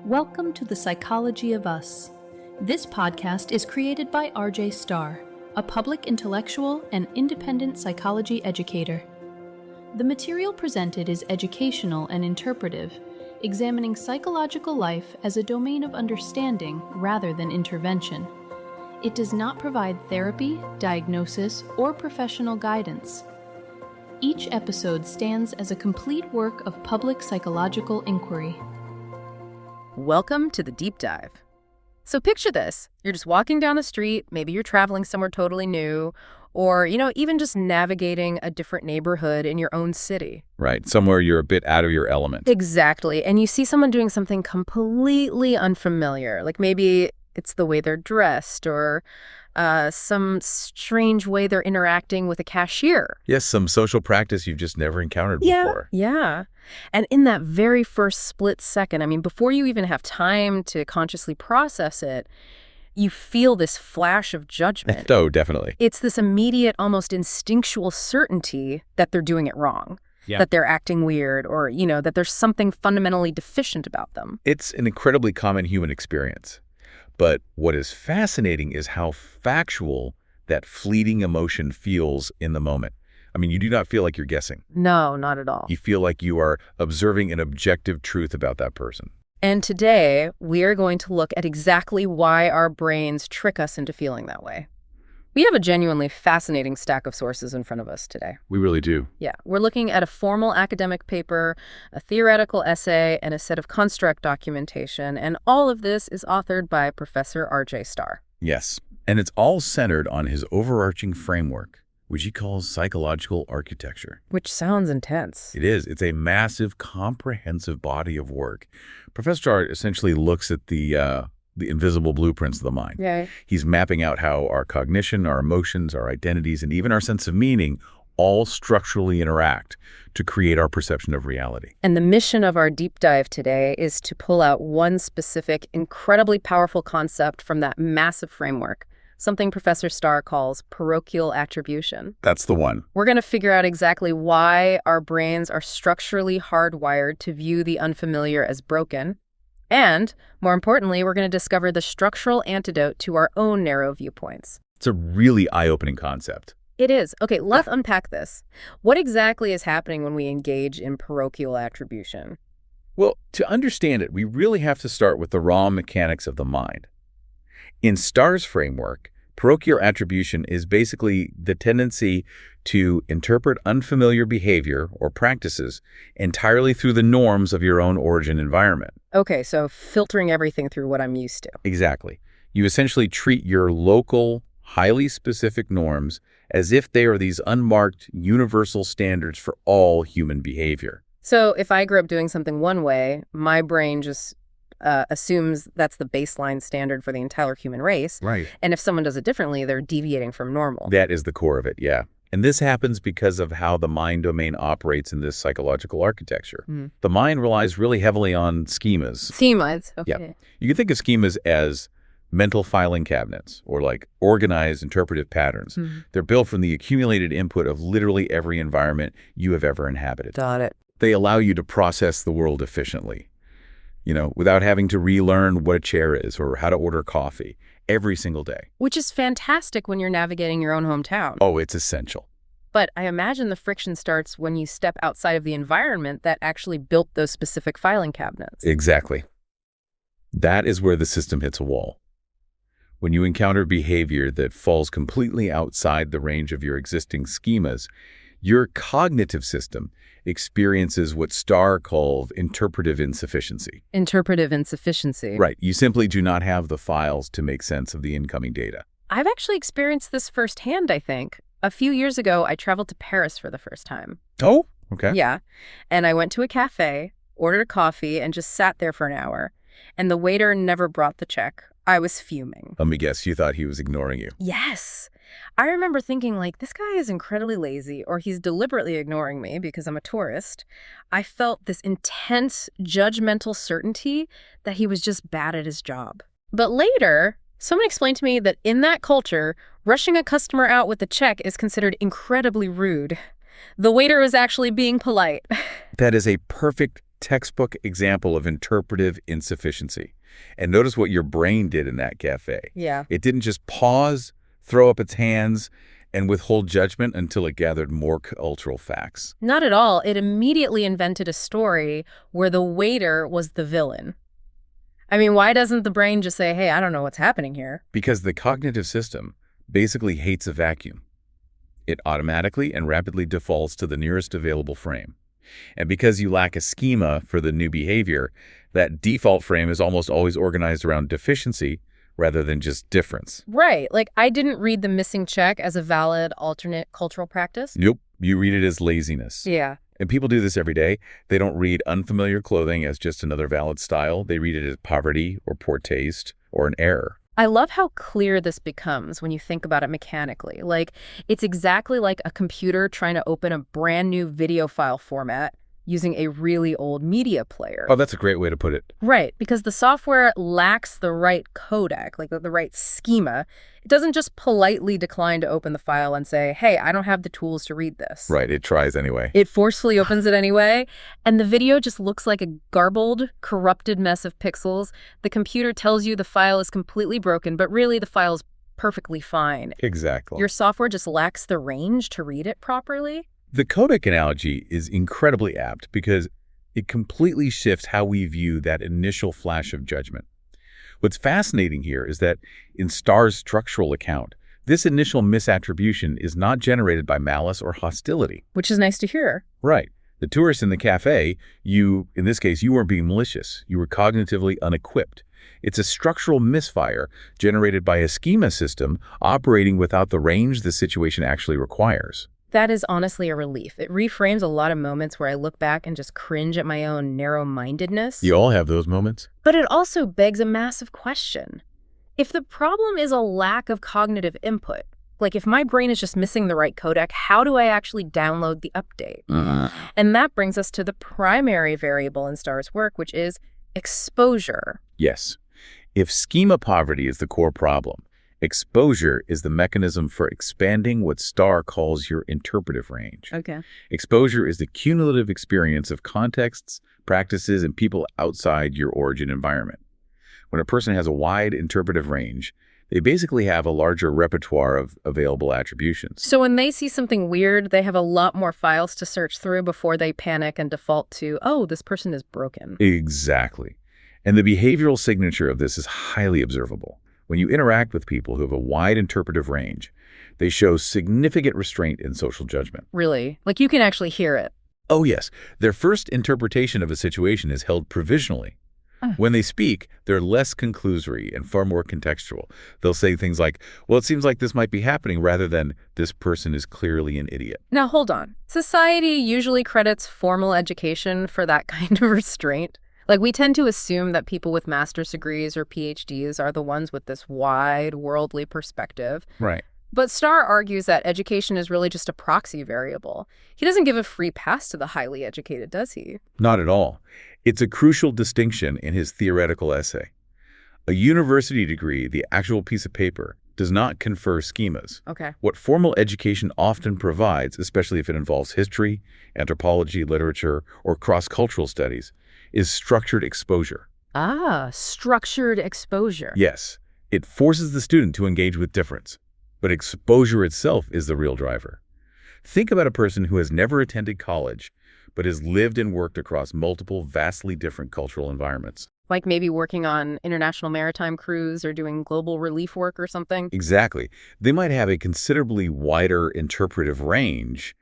Welcome to The Psychology of Us. This podcast is created by RJ Starr, a public intellectual and independent psychology educator. The material presented is educational and interpretive, examining psychological life as a domain of understanding rather than intervention. It does not provide therapy, diagnosis, or professional guidance. Each episode stands as a complete work of public psychological inquiry. Welcome to the deep dive. So picture this. You're just walking down the street, maybe you're traveling somewhere totally new, or, even just navigating a different neighborhood in your own city. Right, somewhere you're a bit out of your element. Exactly, and you see someone doing something completely unfamiliar, like maybe it's the way they're dressed or some strange way they're interacting with a cashier. Yes, some social practice you've just never encountered before. Yeah. And in that very first split second, before you even have time to consciously process it, you feel this flash of judgment. Oh, definitely. It's this immediate, almost instinctual certainty that they're doing it wrong. Yeah. That they're acting weird or, that there's something fundamentally deficient about them. It's an incredibly common human experience. But what is fascinating is how factual that fleeting emotion feels in the moment. You do not feel like you're guessing. No, not at all. You feel like you are observing an objective truth about that person. And today, we are going to look at exactly why our brains trick us into feeling that way. We have a genuinely fascinating stack of sources in front of us today. We really do. Yeah, we're looking at a formal academic paper, a theoretical essay, and a set of construct documentation, and all of this is authored by Professor RJ Starr. Yes, and it's all centered on his overarching framework, which he calls psychological architecture. Which sounds intense. It is. It's a massive, comprehensive body of work. Professor Starr essentially looks at the invisible blueprints of the mind. Yeah. He's mapping out how our cognition, our emotions, our identities, and even our sense of meaning all structurally interact to create our perception of reality. And the mission of our deep dive today is to pull out one specific, incredibly powerful concept from that massive framework, something Professor Starr calls parochial attribution. That's the one. We're going to figure out exactly why our brains are structurally hardwired to view the unfamiliar as broken. And, more importantly, we're going to discover the structural antidote to our own narrow viewpoints. It's a really eye-opening concept. It is. Okay, let's unpack this. What exactly is happening when we engage in parochial attribution? Well, to understand it, we really have to start with the raw mechanics of the mind. In Starr's framework, parochial attribution is basically the tendency to interpret unfamiliar behavior or practices entirely through the norms of your own origin environment. Okay, so filtering everything through what I'm used to. Exactly. You essentially treat your local, highly specific norms as if they are these unmarked, universal standards for all human behavior. So if I grew up doing something one way, my brain just assumes that's the baseline standard for the entire human race. Right. And if someone does it differently, they're deviating from normal. That is the core of it, yeah. And this happens because of how the mind domain operates in this psychological architecture. Mm. The mind relies really heavily on schemas. Schemas, okay. Yeah. You can think of schemas as mental filing cabinets or like organized interpretive patterns. Mm. They're built from the accumulated input of literally every environment you have ever inhabited. Got it. They allow you to process the world efficiently, without having to relearn what a chair is or how to order coffee every single day. Which is fantastic when you're navigating your own hometown. Oh, it's essential. But I imagine the friction starts when you step outside of the environment that actually built those specific filing cabinets. Exactly. That is where the system hits a wall. When you encounter behavior that falls completely outside the range of your existing schemas, your cognitive system experiences what Starr called interpretive insufficiency. Interpretive insufficiency. Right. You simply do not have the files to make sense of the incoming data. I've actually experienced this firsthand, I think. A few years ago, I traveled to Paris for the first time. Oh, okay. Yeah. And I went to a cafe, ordered a coffee, and just sat there for an hour. And the waiter never brought the check. I was fuming. Let me guess, you thought he was ignoring you. Yes. I remember thinking, this guy is incredibly lazy, or he's deliberately ignoring me because I'm a tourist. I felt this intense, judgmental certainty that he was just bad at his job. But later, someone explained to me that in that culture, rushing a customer out with a check is considered incredibly rude. The waiter was actually being polite. That is a perfect Textbook example of interpretive insufficiency. And notice what your brain did in that cafe. Yeah. It didn't just pause, throw up its hands, and withhold judgment until it gathered more cultural facts. Not at all. It immediately invented a story where the waiter was the villain. I mean, why doesn't the brain just say, hey, I don't know what's happening here? Because the cognitive system basically hates a vacuum. It automatically and rapidly defaults to the nearest available frame. And because you lack a schema for the new behavior, that default frame is almost always organized around deficiency rather than just difference. Right. Like, I didn't read the missing check as a valid alternate cultural practice. Nope. You read it as laziness. Yeah. And people do this every day. They don't read unfamiliar clothing as just another valid style. They read it as poverty or poor taste or an error. I love how clear this becomes when you think about it mechanically. Like, it's exactly like a computer trying to open a brand new video file format using a really old media player. Oh, that's a great way to put it. Right, because the software lacks the right codec, like the right schema. It doesn't just politely decline to open the file and say, hey, I don't have the tools to read this. Right, it tries anyway. It forcefully opens it anyway, and the video just looks like a garbled, corrupted mess of pixels. The computer tells you the file is completely broken, but really the file is perfectly fine. Exactly. Your software just lacks the range to read it properly. The codec analogy is incredibly apt because it completely shifts how we view that initial flash of judgment. What's fascinating here is that in Starr's structural account, this initial misattribution is not generated by malice or hostility. Which is nice to hear. Right. The tourist in the cafe, in this case, you weren't being malicious. You were cognitively unequipped. It's a structural misfire generated by a schema system operating without the range the situation actually requires. That is honestly a relief. It reframes a lot of moments where I look back and just cringe at my own narrow-mindedness. You all have those moments. But it also begs a massive question. If the problem is a lack of cognitive input, like if my brain is just missing the right codec, how do I actually download the update? And that brings us to the primary variable in Starr's work, which is exposure. Yes. If schema poverty is the core problem, exposure is the mechanism for expanding what Starr calls your interpretive range. Okay. Exposure is the cumulative experience of contexts, practices, and people outside your origin environment. When a person has a wide interpretive range, they basically have a larger repertoire of available attributions. So when they see something weird, they have a lot more files to search through before they panic and default to, oh, this person is broken. Exactly. And the behavioral signature of this is highly observable. When you interact with people who have a wide interpretive range, they show significant restraint in social judgment. Really? Like you can actually hear it. Oh, yes. Their first interpretation of a situation is held provisionally. When they speak, they're less conclusory and far more contextual. They'll say things like, well, it seems like this might be happening, rather than this person is clearly an idiot. Now, hold on. Society usually credits formal education for that kind of restraint. Like, we tend to assume that people with master's degrees or PhDs are the ones with this wide, worldly perspective. Right. But Starr argues that education is really just a proxy variable. He doesn't give a free pass to the highly educated, does he? Not at all. It's a crucial distinction in his theoretical essay. A university degree, the actual piece of paper, does not confer schemas. Okay. What formal education often provides, especially if it involves history, anthropology, literature, or cross-cultural studies, is structured exposure. Ah, structured exposure. Yes, it forces the student to engage with difference, but exposure itself is the real driver. Think about a person who has never attended college, but has lived and worked across multiple vastly different cultural environments. Like maybe working on international maritime crews or doing global relief work or something? Exactly. They might have a considerably wider interpretive range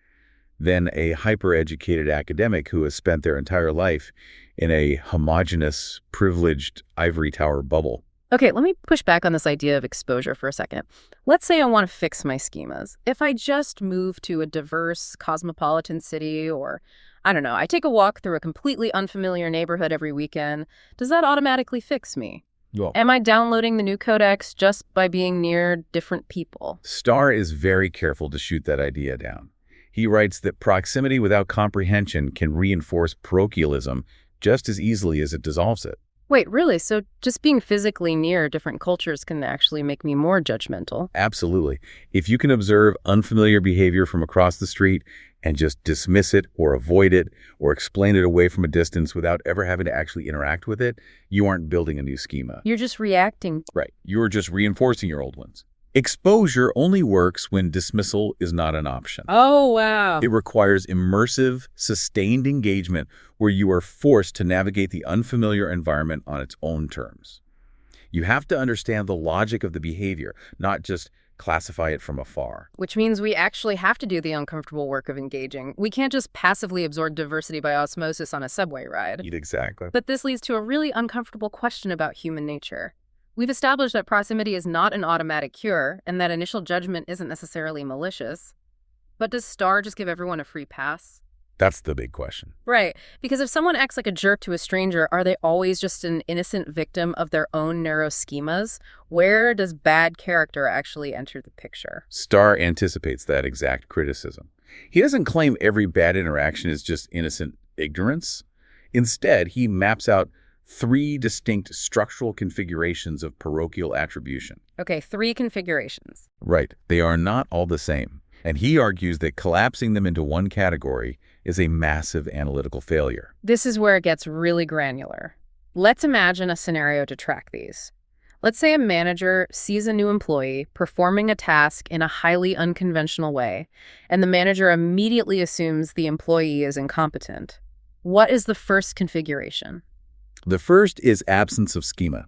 than a hyper-educated academic who has spent their entire life in a homogeneous, privileged ivory tower bubble. Okay, let me push back on this idea of exposure for a second. Let's say I want to fix my schemas. If I just move to a diverse, cosmopolitan city, or, I don't know, I take a walk through a completely unfamiliar neighborhood every weekend, does that automatically fix me? Well, Am I downloading the new codex just by being near different people? Starr is very careful to shoot that idea down. He writes that proximity without comprehension can reinforce parochialism just as easily as it dissolves it. Wait, really? So just being physically near different cultures can actually make me more judgmental? Absolutely. If you can observe unfamiliar behavior from across the street and just dismiss it or avoid it or explain it away from a distance without ever having to actually interact with it, you aren't building a new schema. You're just reacting. Right. You're just reinforcing your old ones. Exposure only works when dismissal is not an option. Oh, wow. It requires immersive, sustained engagement where you are forced to navigate the unfamiliar environment on its own terms. You have to understand the logic of the behavior, not just classify it from afar. Which means we actually have to do the uncomfortable work of engaging. We can't just passively absorb diversity by osmosis on a subway ride. Exactly. But this leads to a really uncomfortable question about human nature. We've established that proximity is not an automatic cure, and that initial judgment isn't necessarily malicious. But does Starr just give everyone a free pass? That's the big question. Right, because if someone acts like a jerk to a stranger, are they always just an innocent victim of their own narrow schemas? Where does bad character actually enter the picture? Starr anticipates that exact criticism. He doesn't claim every bad interaction is just innocent ignorance. Instead, he maps out 3 distinct structural configurations of parochial attribution. Okay, 3 configurations. Right. They are not all the same. And he argues that collapsing them into one category is a massive analytical failure. This is where it gets really granular. Let's imagine a scenario to track these. Let's say a manager sees a new employee performing a task in a highly unconventional way, and the manager immediately assumes the employee is incompetent. What is the first configuration? The first is absence of schema.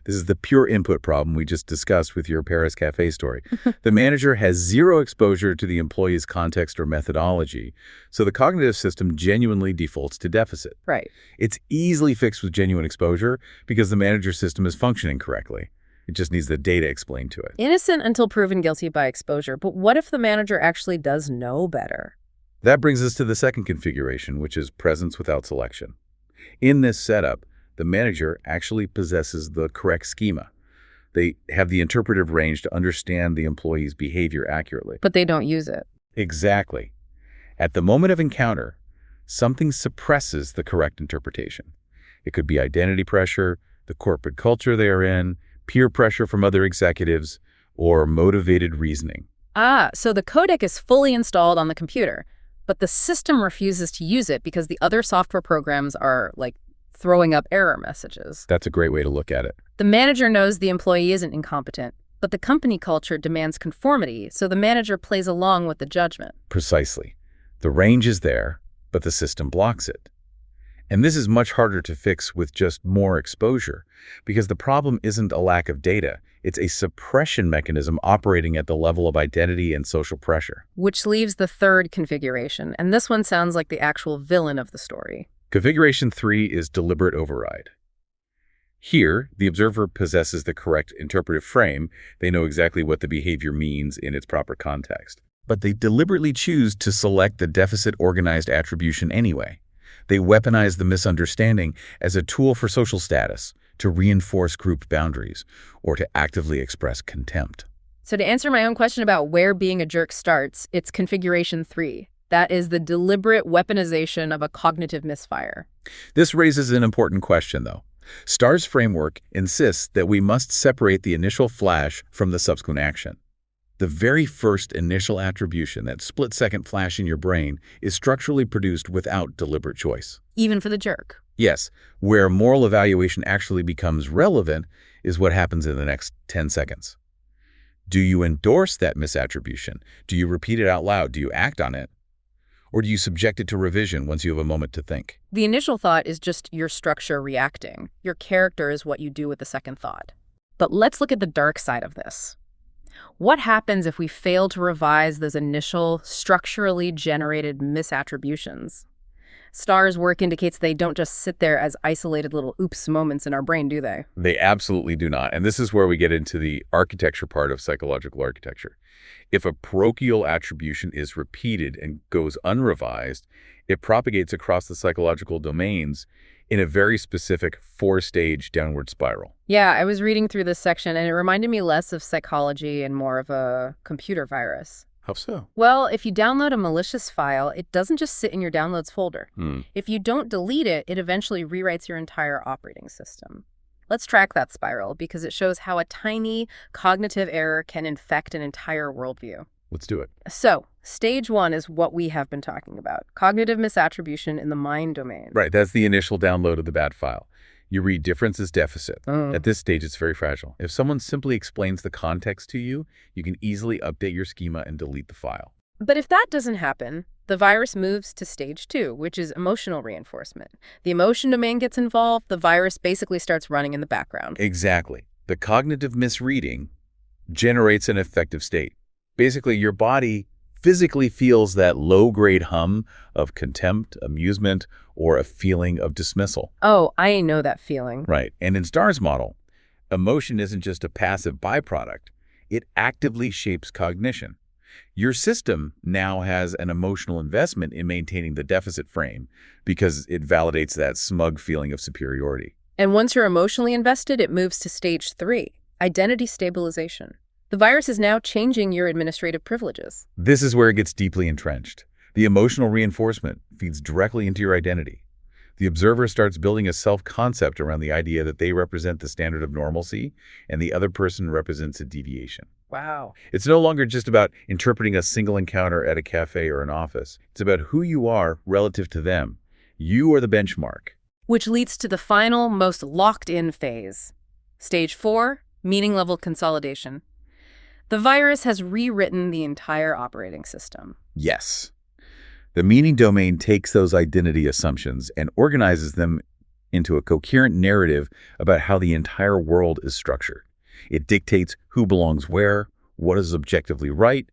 This is the pure input problem we just discussed with your Paris Cafe story. The manager has zero exposure to the employee's context or methodology, so the cognitive system genuinely defaults to deficit. Right. It's easily fixed with genuine exposure because the manager system is functioning correctly. It just needs the data explained to it. Innocent until proven guilty by exposure, but what if the manager actually does know better? That brings us to the second configuration, which is presence without selection. In this setup, the manager actually possesses the correct schema. They have the interpretive range to understand the employee's behavior accurately. But they don't use it. Exactly. At the moment of encounter, something suppresses the correct interpretation. It could be identity pressure, the corporate culture they are in, peer pressure from other executives, or motivated reasoning. So the codec is fully installed on the computer, but the system refuses to use it because the other software programs are, like, throwing up error messages. That's a great way to look at it. The manager knows the employee isn't incompetent, but the company culture demands conformity, so the manager plays along with the judgment. Precisely. The range is there, but the system blocks it. And this is much harder to fix with just more exposure, because the problem isn't a lack of data. It's a suppression mechanism operating at the level of identity and social pressure. Which leaves the third configuration, and this one sounds like the actual villain of the story. Configuration 3 is deliberate override. Here, the observer possesses the correct interpretive frame. They know exactly what the behavior means in its proper context. But they deliberately choose to select the deficit-organized attribution anyway. They weaponize the misunderstanding as a tool for social status, to reinforce group boundaries, or to actively express contempt. So to answer my own question about where being a jerk starts, it's configuration 3. That is the deliberate weaponization of a cognitive misfire. This raises an important question, though. Starr's framework insists that we must separate the initial flash from the subsequent action. The very first initial attribution, that split-second flash in your brain, is structurally produced without deliberate choice. Even for the jerk. Yes, where moral evaluation actually becomes relevant is what happens in the next 10 seconds. Do you endorse that misattribution? Do you repeat it out loud? Do you act on it? Or do you subject it to revision once you have a moment to think? The initial thought is just your structure reacting. Your character is what you do with the second thought. But let's look at the dark side of this. What happens if we fail to revise those initial, structurally generated misattributions? Starr's work indicates they don't just sit there as isolated little oops moments in our brain, do they? They absolutely do not. And this is where we get into the architecture part of psychological architecture. If a parochial attribution is repeated and goes unrevised, it propagates across the psychological domains in a very specific 4-stage downward spiral. Yeah, I was reading through this section, and it reminded me less of psychology and more of a computer virus. How so? Well, if you download a malicious file, it doesn't just sit in your downloads folder. If you don't delete it, it eventually rewrites your entire operating system. Let's track that spiral because it shows how a tiny cognitive error can infect an entire worldview. Let's do it. So, stage 1 is what we have been talking about, cognitive misattribution in the mind domain. Right, that's the initial download of the bad file. You read difference as deficit. At this stage, it's very fragile. If someone simply explains the context to you, you can easily update your schema and delete the file. But if that doesn't happen, the virus moves to stage 2, which is emotional reinforcement. The emotion domain gets involved, the virus basically starts running in the background. Exactly. The cognitive misreading generates an affective state. Basically, your body physically feels that low-grade hum of contempt, amusement, or a feeling of dismissal. Oh, I know that feeling. Right. And in Starr's model, emotion isn't just a passive byproduct. It actively shapes cognition. Your system now has an emotional investment in maintaining the deficit frame because it validates that smug feeling of superiority. And once you're emotionally invested, it moves to stage 3, identity stabilization. The virus is now changing your administrative privileges. This is where it gets deeply entrenched. The emotional reinforcement feeds directly into your identity. The observer starts building a self-concept around the idea that they represent the standard of normalcy and the other person represents a deviation. Wow. It's no longer just about interpreting a single encounter at a cafe or an office. It's about who you are relative to them. You are the benchmark. Which leads to the final, most locked-in phase. Stage 4, meaning level consolidation. The virus has rewritten the entire operating system. Yes. The meaning domain takes those identity assumptions and organizes them into a coherent narrative about how the entire world is structured. It dictates who belongs where, what is objectively right,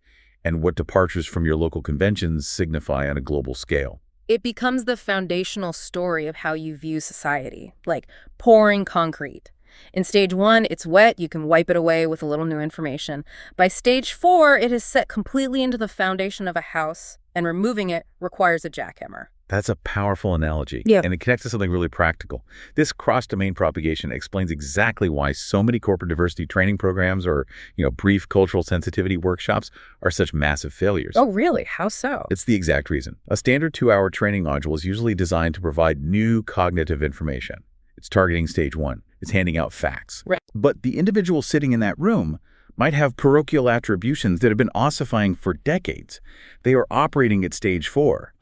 and what departures from your local conventions signify on a global scale. It becomes the foundational story of how you view society, like pouring concrete. In stage 1, it's wet, you can wipe it away with a little new information. By stage 4, it is set completely into the foundation of a house, and removing it requires a jackhammer. That's a powerful analogy, Yeah. and it connects to something really practical. This cross-domain propagation explains exactly why so many corporate diversity training programs or, brief cultural sensitivity workshops are such massive failures. Oh, really? How so? It's the exact reason. A standard 2-hour training module is usually designed to provide new cognitive information. It's targeting stage 1. It's handing out facts. Right. But the individual sitting in that room might have parochial attributions that have been ossifying for decades. They are operating at stage 4.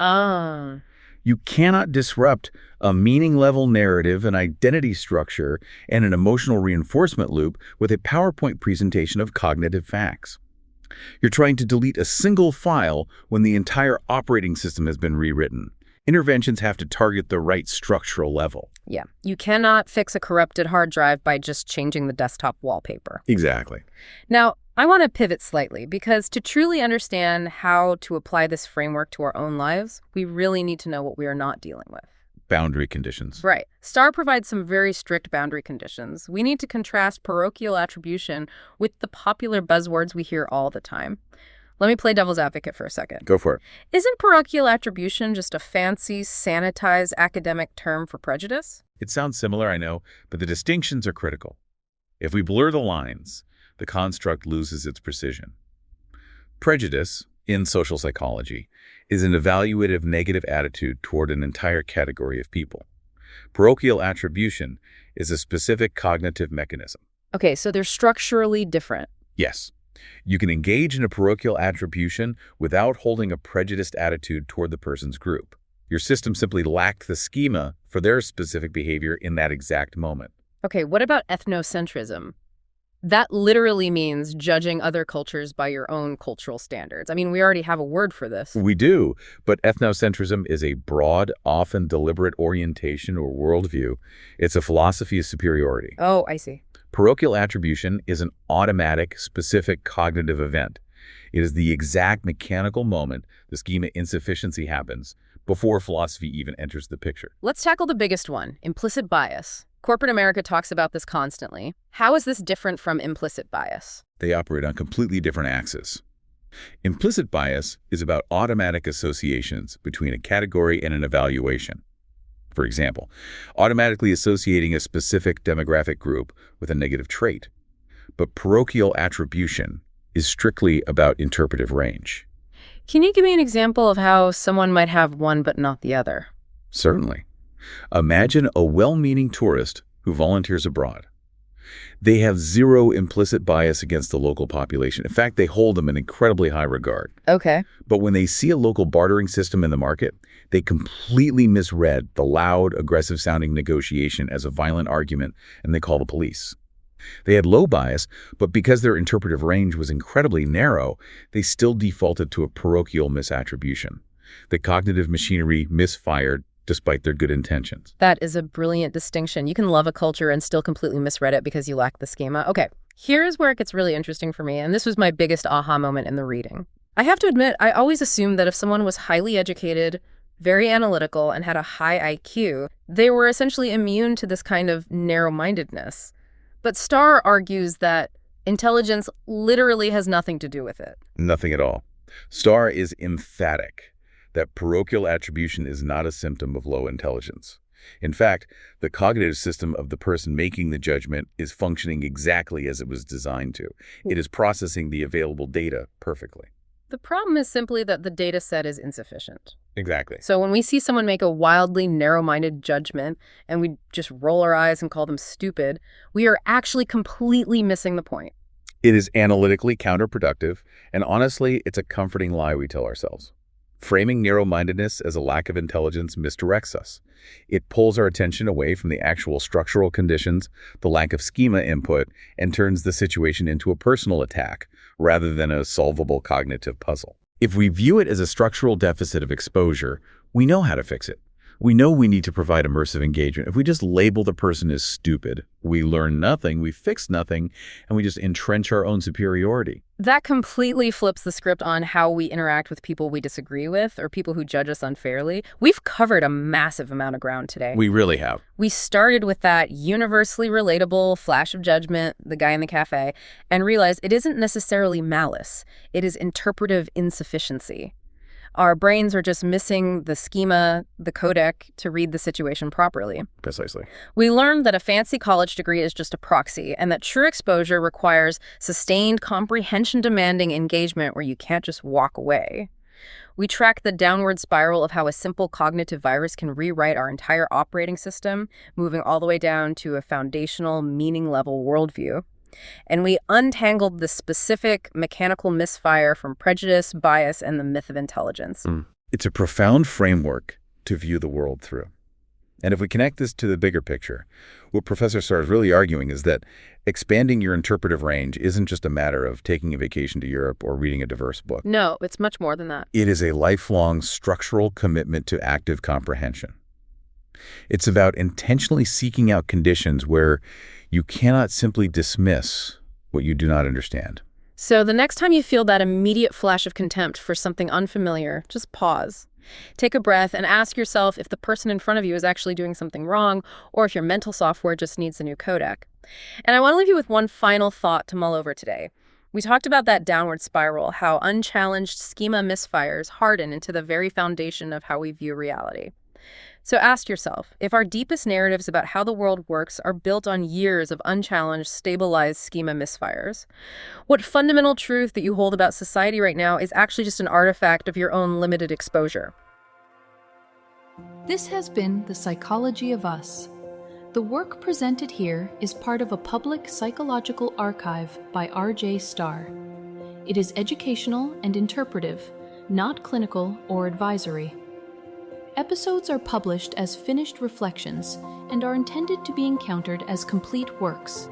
You cannot disrupt a meaning-level narrative, an identity structure, and an emotional reinforcement loop with a PowerPoint presentation of cognitive facts. You're trying to delete a single file when the entire operating system has been rewritten. Interventions have to target the right structural level. Yeah, you cannot fix a corrupted hard drive by just changing the desktop wallpaper. Exactly. Now, I want to pivot slightly because to truly understand how to apply this framework to our own lives, we really need to know what we are not dealing with. Boundary conditions. Right. Starr provides some very strict boundary conditions. We need to contrast parochial attribution with the popular buzzwords we hear all the time. Let me play devil's advocate for a second. Go for it. Isn't parochial attribution just a fancy, sanitized academic term for prejudice? It sounds similar, I know, but the distinctions are critical. If we blur the lines, the construct loses its precision. Prejudice, in social psychology, is an evaluative negative attitude toward an entire category of people. Parochial attribution is a specific cognitive mechanism. Okay, so they're structurally different. Yes. You can engage in a parochial attribution without holding a prejudiced attitude toward the person's group. Your system simply lacked the schema for their specific behavior in that exact moment. Okay, what about ethnocentrism? That literally means judging other cultures by your own cultural standards. I mean, we already have a word for this. We do, but ethnocentrism is a broad, often deliberate orientation or worldview. It's a philosophy of superiority. Oh, I see. Parochial attribution is an automatic, specific cognitive event. It is the exact mechanical moment the schema insufficiency happens before philosophy even enters the picture. Let's tackle the biggest one, implicit bias. Corporate America talks about this constantly. How is this different from implicit bias? They operate on completely different axes. Implicit bias is about automatic associations between a category and an evaluation. For example, automatically associating a specific demographic group with a negative trait. But parochial attribution is strictly about interpretive range. Can you give me an example of how someone might have one but not the other? Certainly. Imagine a well-meaning tourist who volunteers abroad. They have zero implicit bias against the local population. In fact, they hold them in incredibly high regard. Okay. But when they see a local bartering system in the market, they completely misread the loud, aggressive-sounding negotiation as a violent argument, and they call the police. They had low bias, but because their interpretive range was incredibly narrow, they still defaulted to a parochial misattribution. The cognitive machinery misfired despite their good intentions. That is a brilliant distinction. You can love a culture and still completely misread it because you lack the schema. Okay, here's where it gets really interesting for me, and this was my biggest aha moment in the reading. I have to admit, I always assumed that if someone was highly educated, very analytical, and had a high IQ, they were essentially immune to this kind of narrow-mindedness. But Starr argues that intelligence literally has nothing to do with it. Nothing at all. Starr is emphatic that parochial attribution is not a symptom of low intelligence. In fact, the cognitive system of the person making the judgment is functioning exactly as it was designed to. It is processing the available data perfectly. The problem is simply that the data set is insufficient. Exactly. So when we see someone make a wildly narrow-minded judgment and we just roll our eyes and call them stupid, we are actually completely missing the point. It is analytically counterproductive, and honestly, it's a comforting lie we tell ourselves. Framing narrow-mindedness as a lack of intelligence misdirects us. It pulls our attention away from the actual structural conditions, the lack of schema input, and turns the situation into a personal attack rather than a solvable cognitive puzzle. If we view it as a structural deficit of exposure, we know how to fix it. We know we need to provide immersive engagement. If we just label the person as stupid, we learn nothing, we fix nothing, and we just entrench our own superiority. That completely flips the script on how we interact with people we disagree with or people who judge us unfairly. We've covered a massive amount of ground today. We really have. We started with that universally relatable flash of judgment, the guy in the cafe, and realized it isn't necessarily malice. It is interpretive insufficiency. Our brains are just missing the schema, the codec, to read the situation properly. Precisely. We learned that a fancy college degree is just a proxy, and that true exposure requires sustained, comprehension-demanding engagement where you can't just walk away. We tracked the downward spiral of how a simple cognitive virus can rewrite our entire operating system, moving all the way down to a foundational, meaning-level worldview. And we untangled the specific mechanical misfire from prejudice, bias, and the myth of intelligence. It's a profound framework to view the world through. And if we connect this to the bigger picture, what Professor Starr is really arguing is that expanding your interpretive range isn't just a matter of taking a vacation to Europe or reading a diverse book. No, it's much more than that. It is a lifelong structural commitment to active comprehension. It's about intentionally seeking out conditions where you cannot simply dismiss what you do not understand. So the next time you feel that immediate flash of contempt for something unfamiliar, just pause. Take a breath and ask yourself if the person in front of you is actually doing something wrong or if your mental software just needs a new codec. And I want to leave you with one final thought to mull over today. We talked about that downward spiral, how unchallenged schema misfires harden into the very foundation of how we view reality. So ask yourself, if our deepest narratives about how the world works are built on years of unchallenged, stabilized schema misfires, what fundamental truth that you hold about society right now is actually just an artifact of your own limited exposure? This has been The Psychology of Us. The work presented here is part of a public psychological archive by RJ Starr. It is educational and interpretive, not clinical or advisory. Episodes are published as finished reflections and are intended to be encountered as complete works.